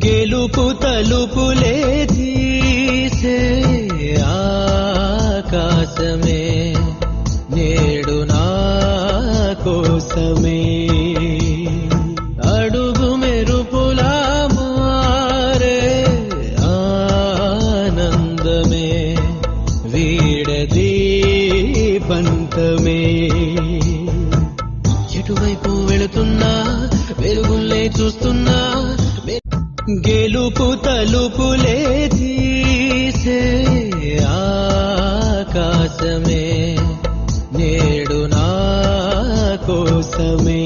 గెలుపు తలుపులే తీసే ఆకాశమే నేడు నా కోసమే అడుగు మెరుపులా మారే ఆనందమే వీడది పంతమే ఎటువైపు వెళుతున్నా వెలుగుల్లే చూస్తున్నా గెలుపు తలుపులే తీసే ఆకాశమే నేడు నా కోసమే